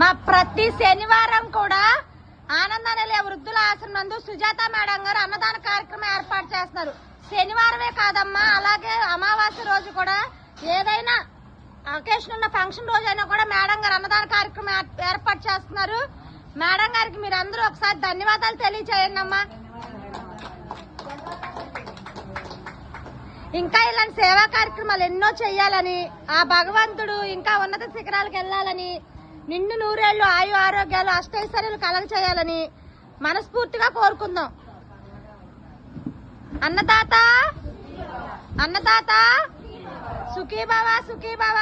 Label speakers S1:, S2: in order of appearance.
S1: మా ప్రతి శనివారం కూడా ఆనందనిలయ వృద్ధుల ఆశ్రమం నందు సుజాత మేడం గారు అన్నదాన కార్యక్రమం ఏర్పాటు చేస్తున్నారు. శనివారమే కాదమ్మా, అలాగే అమావాస్య రోజు కూడా ఏదైనా అకేషన్ ఉన్న ఫంక్షన్ రోజైనా కూడా మేడం గారు అన్నదాన కార్యక్రమం ఏర్పాటు చేస్తున్నారు. మేడం గారికి మీరందరూ ఒకసారి ధన్యవాదాలు తెలియజేయండి అమ్మా. ఇంకా ఇలాంటి సేవా కార్యక్రమాలు ఎన్నో చెయ్యాలని, ఆ భగవంతుడు ఇంకా ఉన్నత శిఖరాలకు వెళ్ళాలని, నిండు నూరేళ్లు ఆయు ఆరోగ్యాలు అష్టైశ్వర్యాలు కలగ చేయాలని మనస్ఫూర్తిగా కోరుకుందాం. అన్నదాత అన్నదాత సుఖీ భవ సుఖీ భవ.